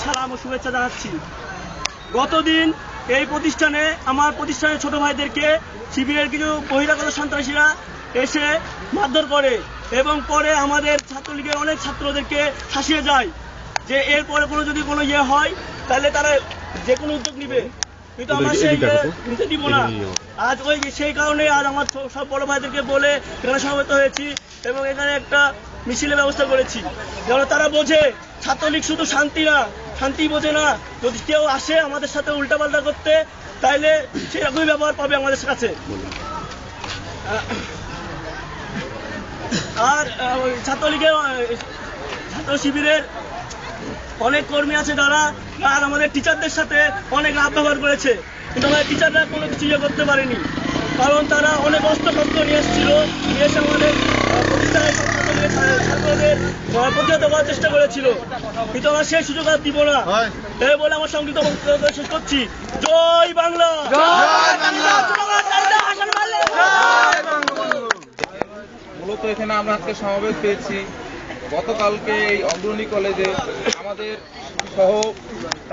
সালাম ও শুভেচ্ছা জানাচ্ছি। গতদিন এই প্রতিষ্ঠানে আমার প্রতিষ্ঠানের ছোট ভাইদেরকে শিবিরের কিছু বহিরাগত সন্ত্রাসীরা এসে মারধর করে এবং পরে আমাদের ছাত্রলীগের অনেক ছাত্রদেরকে ফাঁসিয়ে যায় যে এরপরে যদি কোনো ইয়ে হয় তাহলে তারা যে কোনো উদ্যোগ নিবে, কিন্তু আমরা সেই নিতে দিব না। আজ সেই কারণে আজ আমার সব বড় ভাইদেরকে বলে এখানে সমবেত হয়েছি এবং এখানে একটা মিছিলের ব্যবস্থা করেছি যেন তারা বোঝে ছাত্রলীগ শুধু শান্তি না, শান্তি বোঝে না। যদি কেউ আসে আমাদের সাথে উল্টাপাল্টা করতে তাইলে সেরকমই ব্যবহার পাবে আমাদের কাছে। আর ছাত্রলীগের ছাত্র শিবিরের অনেক কর্মী আছে যারা আর আমাদের টিচারদের সাথে অনেক রাত ব্যবহার করেছে, কিন্তু আমাদের টিচাররা কোনো কিছু ইয়ে করতে পারেনি, কারণ তারা অনেক অস্ত্রশস্ত্র নিয়ে এসেছিল, নিয়ে এসে আমাদের প্রতিষ্ঠানের ছাত্রদের প্রতিহত করার চেষ্টা করেছিল, কিন্তু আমরা সেই সুযোগ আর দিব না। এই বলে আমার সংক্ষিপ্ত বক্তব্য শেষ করছি। জয় বাংলা। মূলত এখানে আমরা আজকে সমাবেশ পেয়েছি গতকালকে এই অগ্রণী কলেজে আমাদের সহ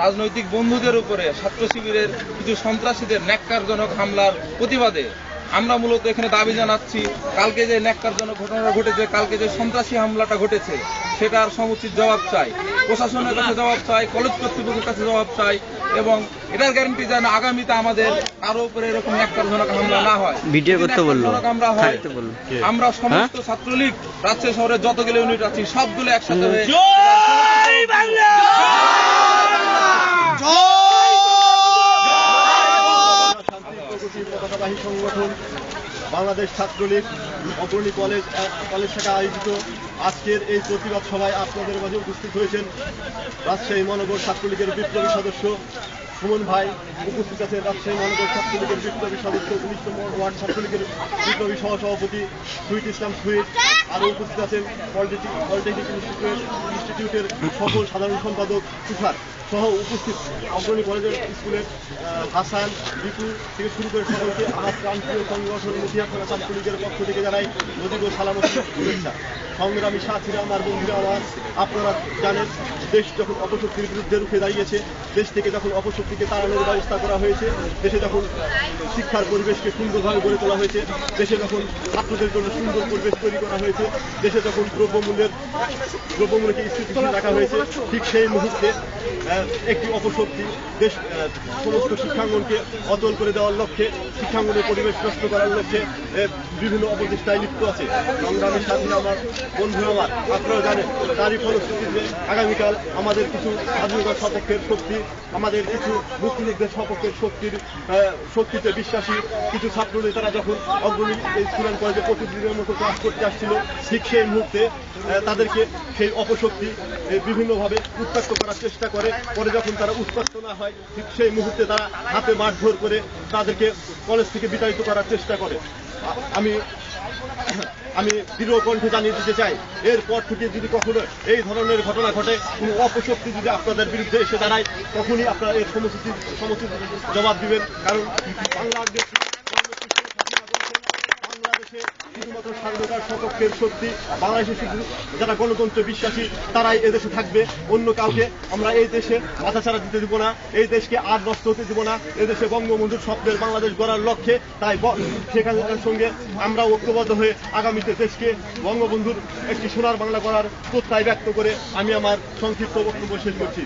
রাজনৈতিক বন্ধুদের উপরে ছাত্র শিবিরের কিছু সন্ত্রাসীদের ন্যাক্কারজনক হামলার প্রতিবাদে আমরা মূলত এখানে দাবি জানাচ্ছি, কালকে যে ন্যাক্কারজনক ঘটনাটা ঘটেছে, কালকে যে সন্ত্রাসী হামলাটা ঘটেছে সেটার সমুচিত জবাব চাই, প্রশাসনের কাছে জবাব চাই, কলেজ কর্তৃপক্ষের কাছে জবাব চাই এবং এটার গ্যারান্টি যেন আগামীতে আমাদের কারো উপরে এরকম ন্যাক্কারজনক হামলা না হয়। ভিডিও করতে বললো আমরা সমস্ত ছাত্রলীগ রাজশাহী শহরের যতগুলো ইউনিট আছি সবগুলো একসাথে হয়ে জয় বাংলা। পতাকাবাহী সংগঠন বাংলাদেশ ছাত্রলীগ অগ্রণী কলেজ শাখা আয়োজিত আজকের এই প্রতিবাদ সভায় আপনাদের মাঝে উপস্থিত হয়েছেন রাজশাহী মহানগর ছাত্রলীগের বিপ্লবী সদস্য সুমন ভাই, উপস্থিত আছেন রাজশাহী মহানগর ছাত্রলীগের বিপ্লবী সদস্য 19 নম্বর ওয়ার্ড ছাত্রলীগের বিপ্লবী সহসভাপতি সুইট ইসলাম সুইট, আরও উপস্থিত আছেন পলিটেকনিক ইনস্টিটিউটের সকল সাধারণ সম্পাদক তুষার সহ উপস্থিত অগ্রণী কলেজের স্কুলের হাসান, রিকু থেকে শুরু করে সকলকে আমার প্রান্তীয় সংগঠন মুঠিয়াখানা ছাত্রলীগের পক্ষ থেকে জানাই নদীব সালামত শুভেচ্ছা। সংগ্রামী সাথীরা, আমার বন্ধুরা আমার, আপনারা জানেন দেশ যখন অপশক্তির বিরুদ্ধে রুখে দাঁড়িয়েছে, দেশ থেকে যখন অপশক্তিকে তাড়ানোর ব্যবস্থা করা হয়েছে, দেশে যখন শিক্ষার পরিবেশকে সুন্দরভাবে গড়ে তোলা হয়েছে, দেশে যখন ছাত্রদের জন্য সুন্দর পরিবেশ তৈরি করা হয়েছে, দেশে যখন দ্রব্যমূল্যকে স্থিতিশীল রাখা হয়েছে, ঠিক সেই মুহূর্তে একটি অপশক্তি দেশ সমস্ত শিক্ষাঙ্গনকে অচল করে দেওয়ার লক্ষ্যে, শিক্ষাঙ্গনের পরিবেশ নষ্ট করার লক্ষ্যে বিভিন্ন অপচেষ্টায় লিপ্ত আছে। সংগ্রামী সাথীরা, আমার বন্ধুরা আমার, আপনারা জানেন তারই ফলশ্রুতিতে আগামীকাল আমাদের কিছু স্বাধীনতার সপক্ষের শক্তি, আমাদের কিছু মুক্তিযুদ্ধের সপক্ষের শক্তিতে বিশ্বাসী কিছু ছাত্র নেতারা যখন অগ্রণী স্কুল অ্যান্ড কলেজে প্রতিদিনের মতো ক্লাস করতে আসছিল, ঠিক সেই মুহূর্তে তাদেরকে সেই অপশক্তি বিভিন্নভাবে উত্ত্যক্ত করার চেষ্টা করে। পরে যখন তারা উত্ত্যক্ত না হয়, ঠিক সেই মুহূর্তে তারা হাতে মারধর করে তাদেরকে কলেজ থেকে বিতাড়িত করার চেষ্টা করে। আমি দৃঢ় কণ্ঠে জানিয়ে দিতে চাই, এরপর থেকে যদি কখনো এই ধরনের ঘটনা ঘটে, কোনো অপশক্তি যদি আপনাদের বিরুদ্ধে এসে দাঁড়ায়, তখনই আপনারা এর সমুচিত জবাব দিবেন। কারণ বাংলাদেশে শুধুমাত্র স্বাধীনতার সপক্ষের শক্তি, বাংলাদেশে শুধু যারা গণতন্ত্রে বিশ্বাসী তারাই এদেশে থাকবে, অন্য কাউকে আমরা এই দেশে মাথাছাড়া দিতে দিব না, এই দেশকে আর নষ্ট হতে দিব না। এদেশে বঙ্গবন্ধুর স্বপ্নের বাংলাদেশ গড়ার লক্ষ্যে তাই শেখ হাসিনার সঙ্গে আমরা ঐক্যবদ্ধ হয়ে আগামীতে দেশকে বঙ্গবন্ধুর একটি সোনার বাংলা করার প্রত্যয় ব্যক্ত করে আমি আমার সংক্ষিপ্ত বক্তব্য শেষ করছি।